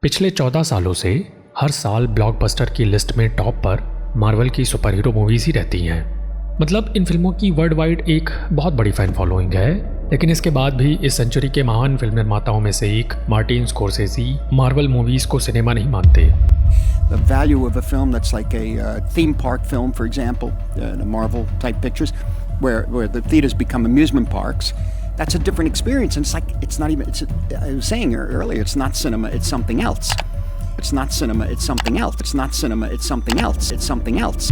पिछले 14 सालों से हर साल ब्लॉकबस्टर की लिस्ट में टॉप पर मार्वल की सुपर हीरो मूवीज ही रहती हैं। मतलब इन फिल्मों की वर्ल्ड वाइड एक बहुत बड़ी फैन फॉलोइंग है, लेकिन इसके बाद भी इस सेंचुरी के महान फिल्म निर्माताओं में से एक मार्टिन स्कोर्सेज़ी मार्वल मूवीज को सिनेमा नहीं मानते। The value of a film that's like a theme park film, for example, the Marvel type pictures, where the theaters become amusement parks. That's a different experience, and it's like it's not even. I was saying earlier, it's not cinema, it's something else. It's not cinema, it's something else. It's not cinema, it's something else. It's something else.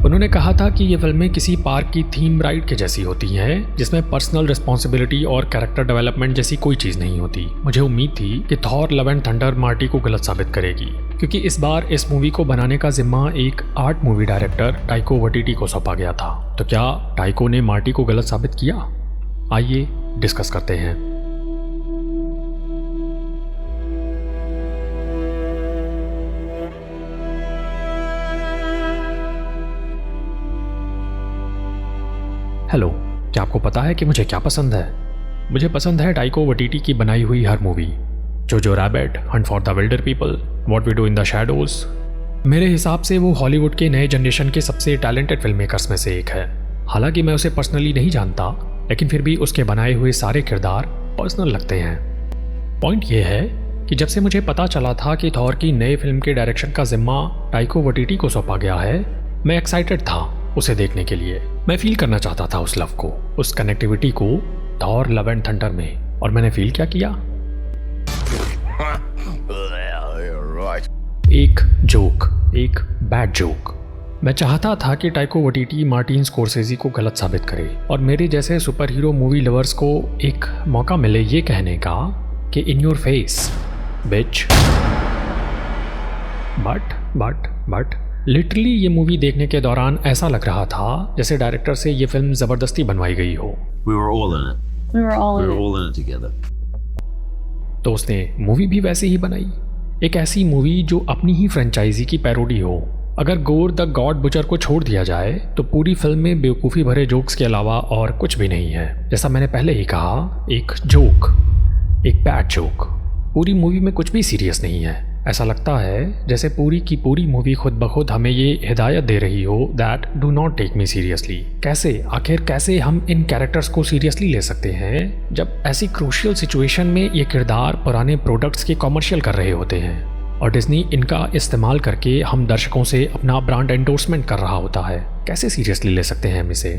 उन्होंने कहा था कि ये फिल्में किसी park की theme ride के जैसी होती हैं, जिसमें पर्सनल रिस्पॉन्सिबिलिटी और कैरेक्टर डेवलपमेंट जैसी कोई चीज़ नहीं होती। मुझे उम्मीद थी कि Thor love and thunder Marty को गलत साबित करेगी, क्योंकि इस बार इस मूवी को बनाने का जिम्मा एक आर्ट मूवी डायरेक्टर टाइको वटीटी को सौंपा गया था। तो क्या टाइको ने मार्टी को गलत साबित किया? आइए डिस्कस करते हैं। हेलो, क्या आपको पता है कि मुझे क्या पसंद है? मुझे पसंद है टाइको वटीटी की बनाई हुई हर movie. Jojo Rabbit, hunt for the Wilderpeople, what we do in the shadows. मेरे हिसाब से वो हॉलीवुड के नए जनरेशन के सबसे टैलेंटेड फिल्म मेकर्स में से एक है। हालांकि मैं उसे पर्सनली नहीं जानता, लेकिन फिर भी उसके बनाए हुए सारे किरदार पर्सनल लगते हैं। पॉइंट ये है कि जब से मुझे पता चला था कि थॉर की नई फिल्म के डायरेक्शन का जिम्मा टाइको वटीटी को सौंपा गया है, मैं एक्साइटेड था उसे देखने के लिए। मैं फील करना चाहता था उस लव को, उस कनेक्टिविटी को थॉर लव एंड थंडर में। और मैंने फील क्या किया? एक जोक, एक बैड जोक। मैं चाहता था कि टाइको वटीटी मार्टिन स्कोर्सेज़ी को गलत साबित करे और मेरे जैसे सुपर हीरो मूवी लवर्स को एक मौका मिले ये कहने का कि in your face bitch. But literally ये मूवी देखने के दौरान ऐसा लग रहा था जैसे डायरेक्टर से ये फिल्म जबरदस्ती बनवाई गई हो। We were all in it. We were all in it together. तो उसने मूवी भी वैसे ही बनाई, एक ऐसी मूवी जो अपनी ही फ्रेंचाइजी की पैरोडी हो। अगर गोर द गॉड बुचर को छोड़ दिया जाए तो पूरी फिल्म में बेवकूफ़ी भरे जोक्स के अलावा और कुछ भी नहीं है। जैसा मैंने पहले ही कहा, एक जोक, एक बैड जोक। पूरी मूवी में कुछ भी सीरियस नहीं है। ऐसा लगता है जैसे पूरी की पूरी मूवी खुद ब खुद हमें ये हिदायत दे रही हो that do not take me seriously. कैसे हम इन कैरेक्टर्स को सीरियसली ले सकते हैं जब ऐसी क्रूशियल सिचुएशन में ये किरदार पुराने प्रोडक्ट्स के कॉमर्शियल कर रहे होते हैं और डिज्नी इनका इस्तेमाल करके हम दर्शकों से अपना ब्रांड एंडोर्समेंट कर रहा होता है। कैसे सीरियसली ले सकते हैं हम इसे?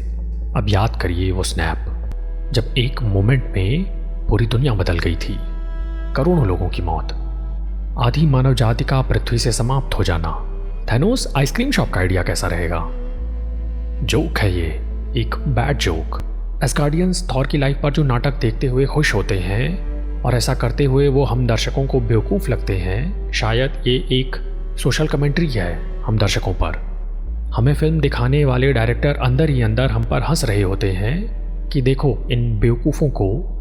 अब याद करिए वो स्नैप, जब एक मोमेंट में पूरी दुनिया बदल गई थी, करोड़ों लोगों की मौत, आधी मानव जाति का पृथ्वी से समाप्त हो जाना। थैनोस आइसक्रीम शॉप का आइडिया कैसा रहेगा? जोक है ये, एक बैड जोक। एस्गार्डियंस थॉर की लाइफ पर जो नाटक देखते हुए खुश होते हैं और ऐसा करते हुए वो हम दर्शकों को बेवकूफ़ लगते हैं, शायद ये एक सोशल कमेंट्री है हम दर्शकों पर। हमें फिल्म दिखाने वाले डायरेक्टर अंदर ही अंदर हम पर हंस रहे होते हैं कि देखो इन बेवकूफ़ों को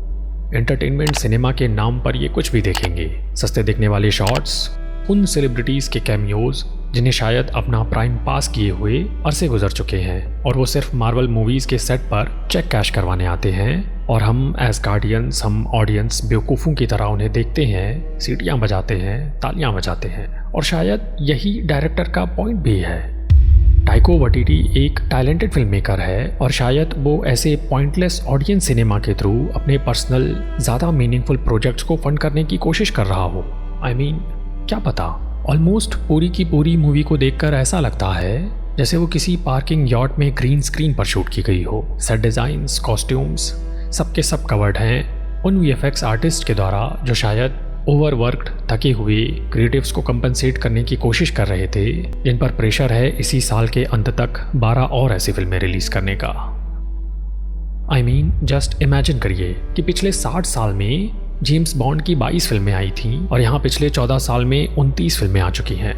एंटरटेनमेंट सिनेमा के नाम पर ये कुछ भी देखेंगे। सस्ते दिखने वाले शॉट्स, उन सेलिब्रिटीज़ के कैमियोज जिन्हें शायद अपना प्राइम पास किए हुए अरसे गुजर चुके हैं और वो सिर्फ मार्वल मूवीज़ के सेट पर चेक कैश करवाने आते हैं और हम एज गार्डियंस, हम ऑडियंस बेवकूफ़ों की तरह उन्हें देखते हैं, सीटियाँ बजाते हैं, तालियाँ बजाते हैं। और शायद यही डायरेक्टर का पॉइंट भी है। टाइको वटीटी एक टैलेंटेड फिल्म मेकर है और शायद वो ऐसे पॉइंटलेस ऑडियंस सिनेमा के थ्रू अपने पर्सनल ज़्यादा मीनिंगफुल प्रोजेक्ट्स को फंड करने की कोशिश कर रहा हो। I mean, क्या पता। ऑलमोस्ट पूरी की पूरी मूवी को देखकर ऐसा लगता है जैसे वो किसी पार्किंग यॉट में ग्रीन स्क्रीन पर शूट की गई हो। सेट डिज़ाइंस, कॉस्ट्यूम्स सबके सब कवर्ड हैं उन VFX आर्टिस्ट के द्वारा जो शायद ओवरवर्कड, थके हुए क्रिएटिव्स को कंपनसेट करने की कोशिश कर रहे थे, जिन पर प्रेशर है इसी साल के अंत तक 12 और ऐसी फिल्में रिलीज करने का। I mean, जस्ट इमेजिन करिए कि पिछले 60 साल में जेम्स बॉन्ड की 22 फिल्में आई थीं और यहाँ पिछले 14 साल में 29 फिल्में आ चुकी हैं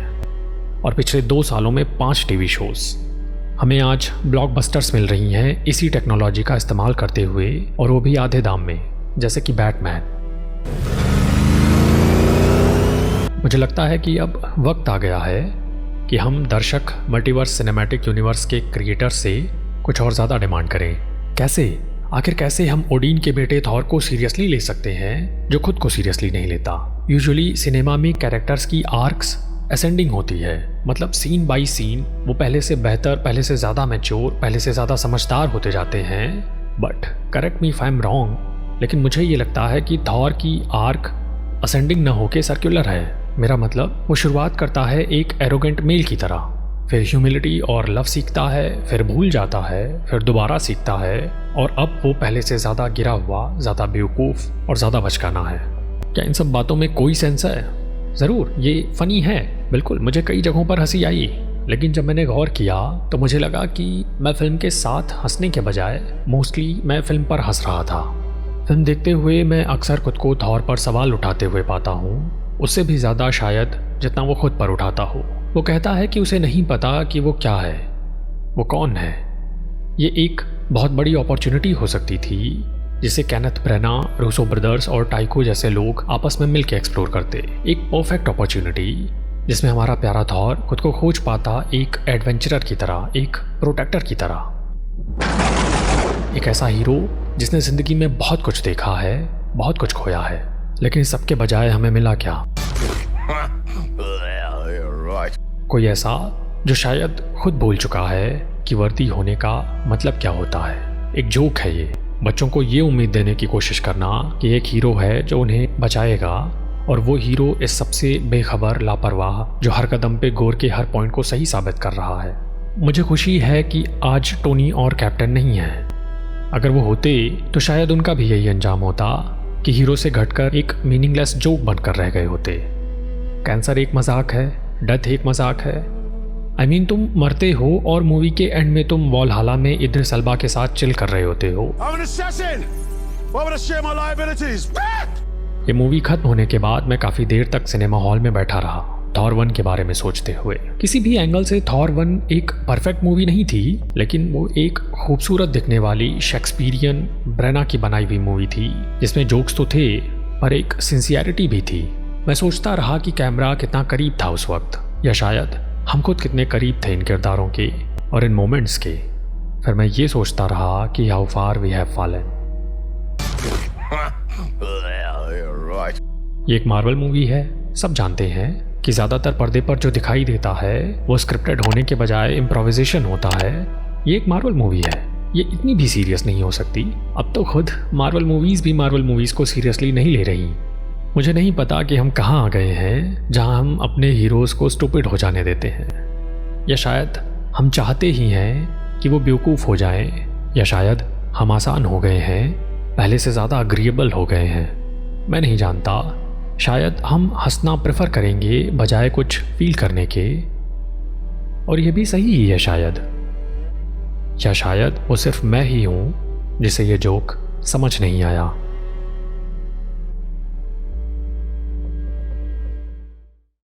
और पिछले 2 सालों में 5 टीवी शोज। हमें आज ब्लॉकबस्टर्स मिल रही हैं इसी टेक्नोलॉजी का इस्तेमाल करते हुए, और वो भी आधे दाम में, जैसे कि बैटमैन। मुझे लगता है कि अब वक्त आ गया है कि हम दर्शक मल्टीवर्स सिनेमैटिक यूनिवर्स के क्रिएटर से कुछ और ज़्यादा डिमांड करें। कैसे? आखिर कैसे हम ओडिन के बेटे थॉर को सीरियसली ले सकते हैं जो खुद को सीरियसली नहीं लेता। यूजुअली सिनेमा में कैरेक्टर्स की आर्क्स असेंडिंग होती है, मतलब सीन बाय सीन वो पहले से बेहतर, पहले से ज़्यादा मैच्योर, पहले से ज़्यादा समझदार होते जाते हैं। But correct me if I am wrong, लेकिन मुझे ये लगता है कि थॉर की आर्क असेंडिंग न होके सर्कुलर है। मेरा मतलब वो शुरुआत करता है एक एरोगेंट मेल की तरह, फिर ह्यूमिलिटी और लव सीखता है, फिर भूल जाता है, फिर दोबारा सीखता है, और अब वो पहले से ज़्यादा गिरा हुआ, ज़्यादा बेवकूफ़ और ज़्यादा बचकाना है। क्या इन सब बातों में कोई सेंस है? ज़रूर ये फ़नी है, बिल्कुल, मुझे कई जगहों पर हंसी आई, लेकिन जब मैंने गौर किया तो मुझे लगा कि मैं फिल्म के साथ हंसने के बजाय मोस्टली मैं फिल्म पर हंस रहा था। फिल्म देखते हुए मैं अक्सर खुद को थॉर पर सवाल उठाते हुए पाता हूँ, उससे भी ज़्यादा शायद जितना वो खुद पर उठाता हो। वो कहता है कि उसे नहीं पता कि वो क्या है, वो कौन है। ये एक बहुत बड़ी अपॉर्चुनिटी हो सकती थी जिसे केनेथ ब्रेना, रूसो ब्रदर्स और टाइको जैसे लोग आपस में मिलकर एक्सप्लोर करते। एक परफेक्ट अपॉर्चुनिटी जिसमें हमारा प्यारा थॉर खुद को खोज पाता एक एडवेंचरर की तरह, एक प्रोटेक्टर की तरह, एक ऐसा हीरो जिसने ज़िंदगी में बहुत कुछ देखा है, बहुत कुछ खोया है, लेकिन इस सबके बजाय हमें मिला क्या? कोई ऐसा जो शायद खुद भूल चुका है कि वर्दी होने का मतलब क्या होता है। एक जोक है ये, बच्चों को ये उम्मीद देने की कोशिश करना कि एक हीरो है जो उन्हें बचाएगा, और वो हीरो इस सबसे बेखबर, लापरवाह, जो हर कदम पे गोर के हर पॉइंट को सही साबित कर रहा है। मुझे खुशी है कि आज टोनी और कैप्टन नहीं है। अगर वो होते तो शायद उनका भी यही अंजाम होता कि हीरो से घटकर एक मीनिंगलेस जोक बनकर रह गए होते। कैंसर एक मजाक है, डेथ एक मजाक है। I mean, तुम मरते हो और मूवी के एंड में तुम वॉलहाला में इद्रिस एल्बा के साथ चिल कर रहे होते हो। ये मूवी खत्म होने के बाद मैं काफ़ी देर तक सिनेमा हॉल में बैठा रहा, थॉर 1 के बारे में सोचते हुए। किसी भी एंगल से थॉर 1 एक परफेक्ट मूवी नहीं थी, लेकिन वो एक खूबसूरत दिखने वाली शेक्सपियरियन ब्रेना की बनाई हुई मूवी थी, जिसमें जोक्स तो थे पर एक सिंसियरिटी भी थी। मैं सोचता रहा कि कैमरा कितना करीब था उस वक्त, या शायद हम खुद कितने करीब थे इन किरदारों के और इन मोमेंट्स के। फिर मैं ये सोचता रहा कि how far we have fallen. ये एक मार्वल मूवी है, सब जानते हैं कि ज़्यादातर पर्दे पर जो दिखाई देता है वो स्क्रिप्टेड होने के बजाय इम्प्रोविजेशन होता है। ये एक मार्वल मूवी है, ये इतनी भी सीरियस नहीं हो सकती। अब तो खुद मार्वल मूवीज़ भी मार्वल मूवीज़ को सीरियसली नहीं ले रही। मुझे नहीं पता कि हम कहाँ आ गए हैं जहाँ हम अपने हीरोज़ को स्टूपिड हो जाने देते हैं, या शायद हम चाहते ही हैं कि वो बेवकूफ़ हो जाएं, या शायद हम आसान हो गए हैं, पहले से ज़्यादा अग्रीएबल हो गए हैं। मैं नहीं जानता, शायद हम हंसना प्रेफर करेंगे बजाय कुछ फील करने के, और ये भी सही ही है शायद। या शायद वो सिर्फ मैं ही हूँ जिसे ये जोक समझ नहीं आया।